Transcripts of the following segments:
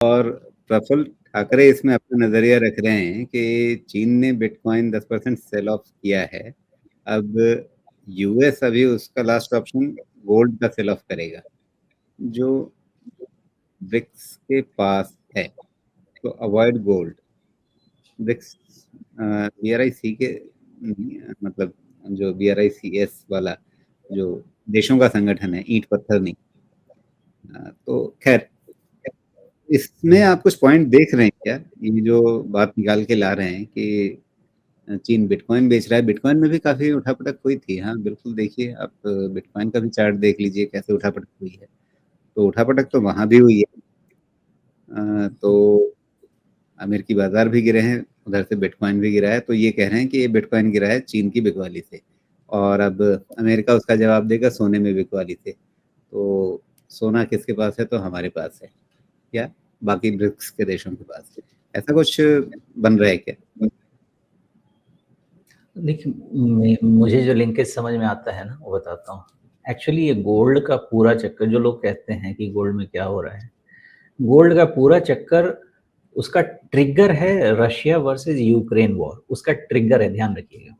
और प्रफुल्ल ठाकरे इसमें अपना नजरिया रख रहे हैं कि चीन ने बिटकॉइन 10% सेल ऑफ किया है। अब यूएस अभी उसका लास्ट ऑप्शन गोल्ड का सेल ऑफ करेगा, जो ब्रिक्स के पास है। तो अवॉइड गोल्ड। ब्रिक्स BRIC के मतलब जो BRICS वाला जो देशों का संगठन है, ईंट पत्थर नहीं। तो खैर, इसमें आप कुछ पॉइंट देख रहे हैं क्या? ये जो बात निकाल के ला रहे हैं कि चीन बिटकॉइन बेच रहा है, बिटकॉइन में भी काफी उठापटक हुई थी। हाँ बिल्कुल, देखिए आप बिटकॉइन का भी चार्ट देख लीजिए कैसे उठापटक हुई है। तो उठापटक तो वहां भी हुई है। तो अमेरिकी बाजार भी गिरे हैं, उधर से बिटकॉइन भी गिरा है। तो ये कह रहे हैं कि ये बिटकॉइन गिरा है चीन की बिकवाली से, और अब अमेरिका उसका जवाब देगा सोने में बिकवाली से। तो सोना किसके पास है? तो हमारे पास है, या बाकी ब्रिक्स के देशों के पास। ऐसा कुछ बन रहा है क्या? देखिए, मुझे जो लिंकेज समझ में आता है ना वो बताता हूँ। एक्चुअली ये गोल्ड का पूरा चक्कर, जो लोग कहते हैं कि गोल्ड में क्या हो रहा है, गोल्ड का पूरा चक्कर, उसका ट्रिगर है रशिया वर्सेस यूक्रेन वॉर। उसका ट्रिगर है, ध्यान रखिएगा।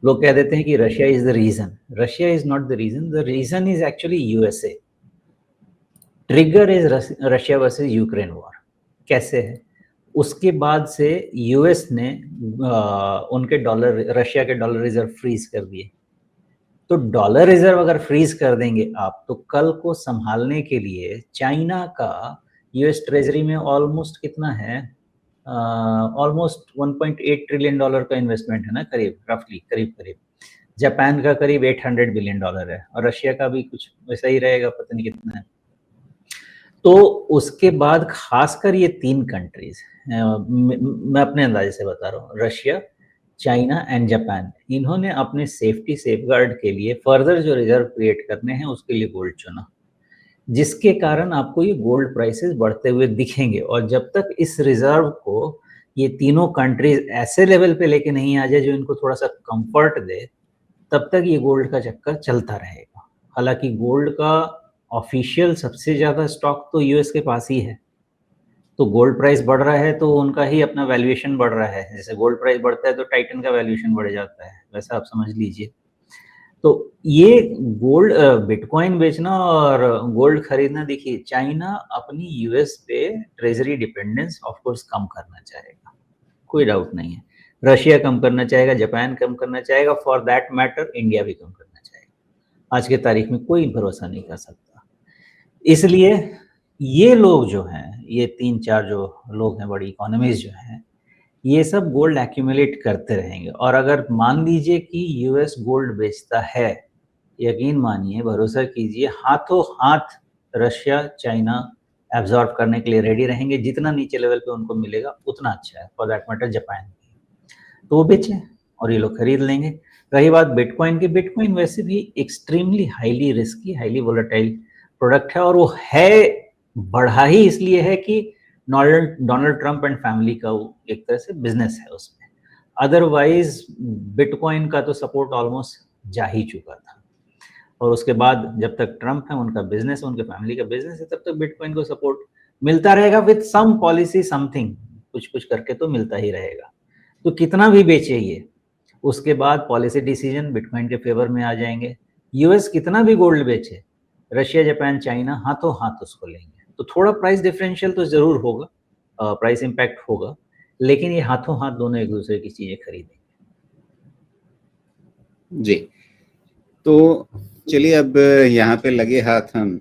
लोग कह देते हैं कि Russia is the reason. Russia is not the reason, the reason is actually USA. Trigger is Russia versus Ukraine war. कैसे है? उसके बाद से यूएस ने उनके डॉलर, रशिया के डॉलर रिजर्व फ्रीज कर दिए। तो डॉलर रिजर्व अगर फ्रीज कर देंगे आप, तो कल को संभालने के लिए चाइना का यूएस ट्रेजरी में ऑलमोस्ट कितना है, ऑलमोस्ट 1.8 ट्रिलियन डॉलर का इन्वेस्टमेंट है ना, करीब, रफली करीब करीब। जापान का करीब 800 बिलियन डॉलर है, और रशिया का भी कुछ वैसा ही रहेगा, पता नहीं कितना है। तो उसके बाद खासकर ये 3 कंट्रीज, मैं अपने अंदाजे से बता रहा हूँ, रशिया, चाइना एंड जापान, इन्होंने अपने सेफ्टी सेफगार्ड के लिए फर्दर जो रिजर्व क्रिएट करने हैं उसके लिए गोल्ड चुना, जिसके कारण आपको ये गोल्ड प्राइसेस बढ़ते हुए दिखेंगे। और जब तक इस रिजर्व को ये तीनों कंट्रीज ऐसे लेवल पे लेके नहीं आ जाए जो इनको थोड़ा सा कंफर्ट दे, तब तक ये गोल्ड का चक्कर चलता रहेगा। हालांकि गोल्ड का ऑफिशियल सबसे ज्यादा स्टॉक तो यूएस के पास ही है, तो गोल्ड प्राइस बढ़ रहा है तो उनका ही अपना वैल्यूएशन बढ़ रहा है। जैसे गोल्ड प्राइस बढ़ता है तो टाइटन का वैल्यूएशन बढ़ जाता है, वैसा आप समझ लीजिए। तो ये गोल्ड, बिटकॉइन बेचना और गोल्ड खरीदना, देखिए चाइना अपनी यूएस पे ट्रेजरी डिपेंडेंस ऑफ कोर्स कम करना चाहेगा, कोई डाउट नहीं है। रशिया कम करना चाहेगा, जापान कम करना चाहेगा, फॉर दैट मैटर इंडिया भी कम करना चाहेगा। आज के तारीख में कोई भरोसा नहीं कर सकता। इसलिए ये लोग जो हैं, ये 3-4 जो लोग हैं, बड़ी इकोनॉमीज जो हैं, ये सब गोल्ड एक्यूमुलेट करते रहेंगे। और अगर मान लीजिए कि यूएस गोल्ड बेचता है, यकीन मानिए, भरोसा कीजिए, हाथों हाथ रशिया, चाइना एब्जॉर्ब करने के लिए रेडी रहेंगे। जितना नीचे लेवल पे उनको मिलेगा उतना अच्छा है, फॉर दैट मैटर जापान। तो वो बेचें और ये लोग खरीद लेंगे। रही बात बिटकॉइन की, बिटकॉइन वैसे भी extremely highly risky, highly volatile product है, और वो है, बढ़ा ही इसलिए है कि डोनाल्ड ट्रंप एंड फैमिली का वो एक तरह से बिजनेस है उसमें। अदरवाइज बिटकॉइन का तो सपोर्ट ऑलमोस्ट जा ही चुका था, और उसके बाद जब तक ट्रंप है, उनका बिजनेस, उनके फैमिली का बिजनेस है, तब तक बिटकॉइन को सपोर्ट मिलता रहेगा विद सम पॉलिसी समथिंग, कुछ कुछ करके तो मिलता ही रहेगा। तो कितना भी बेचे ये, उसके बाद पॉलिसी डिसीजन बिटकॉइन के फेवर में आ जाएंगे। यूएस कितना भी गोल्ड बेचे, रशिया, जापान, चाइना हाथों हाथ उसको लेंगे। तो थोड़ा प्राइस डिफरेंशियल तो जरूर होगा, प्राइस इंपैक्ट होगा, लेकिन ये हाथों हाथ दोनों एक दूसरे की चीजें खरीदेंगे। जी, तो चलिए अब यहाँ पे लगे हाथ हम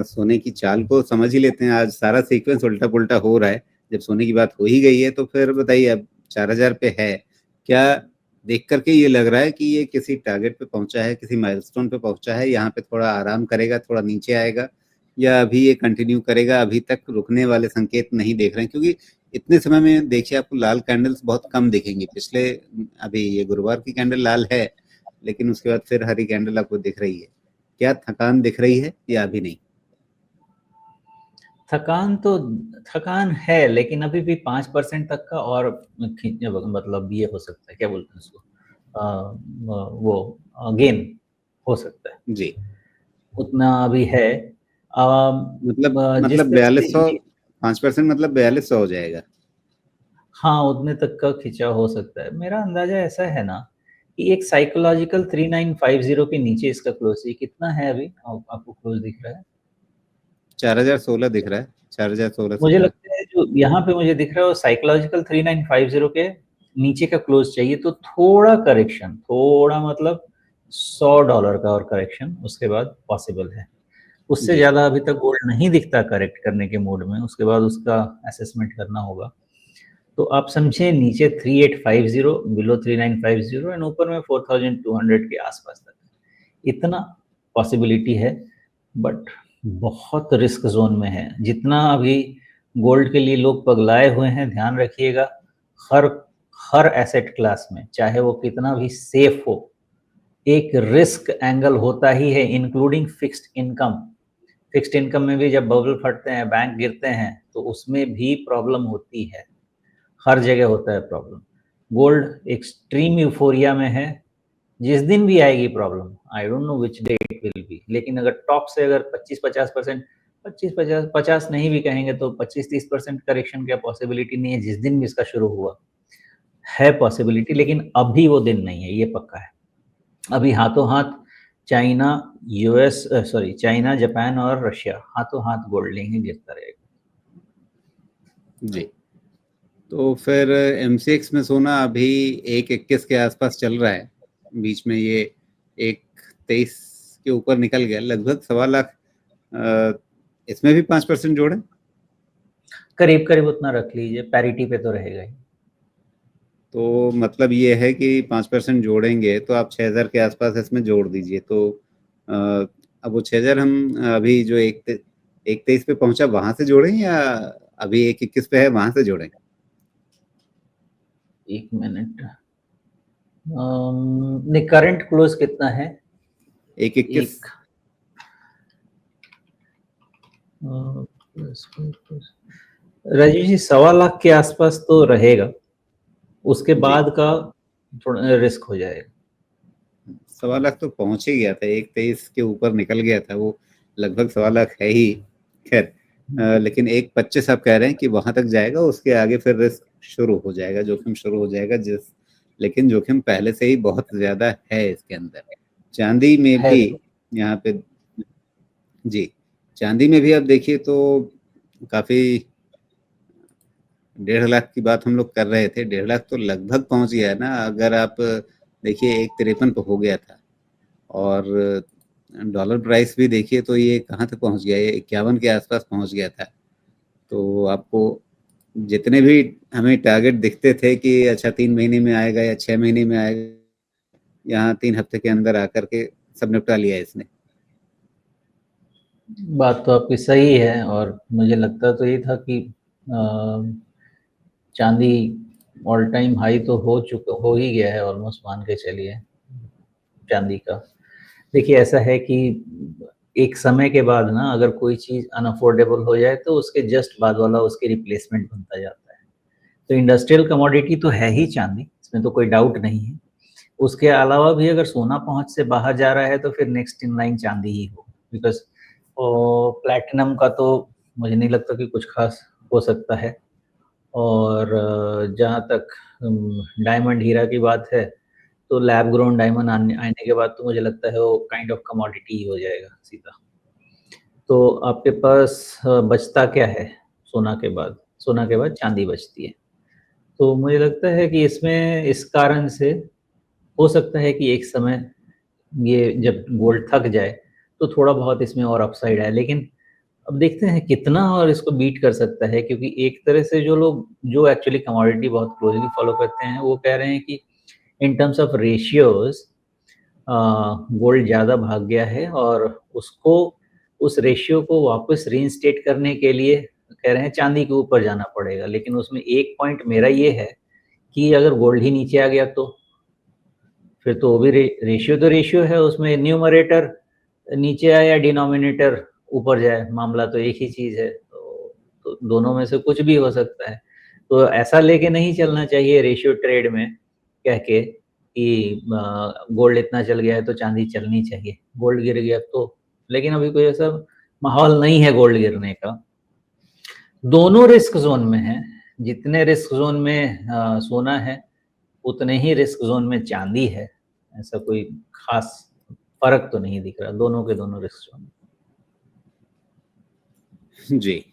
सोने की चाल को समझ ही लेते हैं। आज सारा सीक्वेंस उल्टा पुल्टा हो रहा है। जब सोने की बात हो ही गई है तो फिर बताइए, अब 4000 पे है क्या? देख करके ये लग रहा है कि ये किसी टारगेट पे पहुंचा है, किसी माइलस्टोन पे पहुंचा है, यहाँ पे थोड़ा आराम करेगा, थोड़ा नीचे आएगा, या अभी ये कंटिन्यू करेगा? अभी तक रुकने वाले संकेत नहीं देख रहे हैं, क्योंकि इतने समय में देखिए आपको लाल कैंडल्स बहुत कम दिखेंगी। पिछले, अभी ये गुरुवार की कैंडल लाल है, लेकिन उसके बाद फिर हरी कैंडल आपको दिख रही है। क्या थकान दिख रही है या अभी नहीं? थकान तो, थकान है, लेकिन अभी भी 5% तक का और मतलब ये हो सकता है, क्या बोलते हैं उसको, वो गेन हो सकता है, जी, उतना अभी है। मतलब जिस तरह से 4200, ये 5% मतलब 4200 हो जाएगा। हाँ, उतने तक का खिंचाव हो सकता है। मेरा अंदाज़ा ऐसा है ना कि एक साइकोलॉजिकल 3950 के नीचे इसका क्लोज़ है। कितना है अभी? आपको क्लोज़ दिख रहा है? 4016 दिख रहा है, 4016 मुझे 17। लगता है जो यहाँ पे मुझे दिख रहा है वो साइकोलॉजिकल 3950 के नीचे का क्लोज़ चाहिए, तो थोड़ा करेक्शन, थोड़ा मतलब $100 का और करेक्शन उसके बाद पॉसिबल है। उससे जी, ज़्यादा अभी तक गोल्ड नहीं दिखता करेक्ट करने के मूड में, उसके बाद उसका असेसमेंट करना होगा। तो आप समझिए नीचे 3850, बिलो 3950 एंड ऊपर में 4200 के आसपास तक। इतना पॉसिबिलिटी है, बट बहुत रिस्क ज़ोन में है। जितना अभी गोल्ड के लिए लोग पगलाए हुए हैं, ध्यान रखिएगा, हर हर एसेट क्लास में, चाहे वो कितना भी सेफ हो, एक रिस्क एंगल होता ही है, including fixed income. Fixed income में भी जब बबल फटते हैं, बैंक गिरते हैं, तो उसमें भी प्रॉब्लम होती है। हर जगह होता है प्रॉब्लम। गोल्ड एक्सट्रीम यूफोरिया में है, जिस दिन भी आएगी problem, I don't know which day it will be, लेकिन अगर टॉप से अगर 25-50%, 25-50 नहीं भी कहेंगे तो 25-30% करेक्शन का पॉसिबिलिटी नहीं है, जिस दिन भी इसका शुरू हुआ है पॉसिबिलिटी, लेकिन अभी वो दिन नहीं है, ये पक्का है। अभी हाथों हाथ China, US, sorry, China, Japan और रशिया हाथों हाथ गोल्ड लेंगे, गिरता रहेगा। जी। तो फिर एमसीएक्स में सोना अभी 121 के आसपास चल रहा है। बीच में ये 123 के ऊपर निकल गया, लगभग 1.25 लाख। इसमें भी 5% जोड़े, करीब करीब उतना रख लीजिए, पैरिटी पे तो रहेगा ही। तो मतलब ये है कि 5% जोड़ेंगे तो आप 6000 के आसपास इसमें जोड़ दीजिए। तो अ, अब वो 6000 हम अभी जो 123 पे पहुंचा वहां से जोड़ें, या अभी 121 पे है वहां से जोड़ें? एक मिनट, नहीं, करंट क्लोज कितना है? 121। एक राजीव जी, 1.25 लाख के आसपास तो रहेगा, उसके जी, बाद का थोड़ा रिस्क हो जाएगा। 1.25 लाख तो पहुंच ही गया था, 123 के ऊपर निकल गया था वो, लगभग 1.25 लाख है ही। खैर, लेकिन 125 आप कह रहे हैं कि वहां तक जाएगा, उसके आगे फिर रिस्क शुरू हो जाएगा, जोखिम शुरू हो जाएगा, लेकिन जोखिम पहले से ही बहुत ज्यादा है इसके अंदर। चांदी में है भी तो यहाँ पे, जी, चांदी में भी आप देखिए तो काफी, 1.5 लाख की बात हम लोग कर रहे थे, 1.5 लाख तो लगभग पहुंच गया है ना। अगर आप देखिए 153 पे हो गया था, और डॉलर प्राइस भी देखिए तो ये कहाँ तक पहुंच गया, ये 51 के आसपास पहुंच गया था। तो आपको जितने भी हमें टारगेट दिखते थे कि अच्छा 3 महीने में आएगा या 6 महीने में आएगा, यहाँ 3 हफ्ते के अंदर आकर के सब निपटा लिया इसने। बात तो आपकी सही है, और मुझे लगता तो ये था कि चांदी ऑल टाइम हाई तो हो ही गया है ऑलमोस्ट, मान के चलिए चांदी का। देखिए ऐसा है कि एक समय के बाद ना, अगर कोई चीज़ अनअफोर्डेबल हो जाए तो उसके जस्ट बाद वाला उसके रिप्लेसमेंट बनता जाता है। तो इंडस्ट्रियल कमोडिटी तो है ही चांदी, इसमें तो कोई डाउट नहीं है। उसके अलावा भी अगर सोना पहुँच से बाहर जा रहा है तो फिर नेक्स्ट इन लाइन चांदी ही हो, बिकॉज़ प्लैटिनम का तो मुझे नहीं लगता कि कुछ ख़ास हो सकता है। और जहाँ तक डायमंड हीरा की बात है, तो लैब ग्रोन डायमंड आने आने के बाद तो मुझे लगता है वो काइंड ऑफ कमोडिटी ही हो जाएगा सीधा। तो आपके पास बचता क्या है सोना के बाद? सोना के बाद चांदी बचती है। तो मुझे लगता है कि इसमें इस कारण से हो सकता है कि एक समय ये जब गोल्ड थक जाए, तो थोड़ा बहुत इसमें और अपसाइड है। लेकिन अब देखते हैं कितना और इसको बीट कर सकता है, क्योंकि एक तरह से जो लोग जो एक्चुअली कमोडिटी बहुत क्लोज़ली फ़ॉलो करते हैं, वो कह रहे हैं कि in terms of ratios gold ज़्यादा भाग गया है, और उसको, उस रेशियो को वापस रीइंस्टेट करने के लिए कह रहे हैं चांदी के ऊपर जाना पड़ेगा। लेकिन उसमें एक पॉइंट मेरा ये है कि अगर गोल्ड ही नीचे आ गया तो फिर तो वो भी रेशियो तो रेशियो है, उसमें न्यूमरेटर नीचे आए या डिनोमिनेटर ऊपर जाए, मामला तो एक ही चीज़ है। तो दोनों में से कुछ भी हो सकता है। तो ऐसा लेके नहीं चलना चाहिए रेशियो ट्रेड में, कह के कि गोल्ड इतना चल गया है तो चांदी चलनी चाहिए। गोल्ड गिर गया तो, लेकिन अभी कोई ऐसा माहौल नहीं है गोल्ड गिरने का। दोनों रिस्क ज़ोन में हैं, जितने रिस्क ज़ोन में सोना है, उतने ही रिस्क ज़ोन में चाँदी है। ऐसा कोई ख़ास फ़र्क तो नहीं दिख रहा, दोनों के दोनों रिस्क ज़ोन। जी।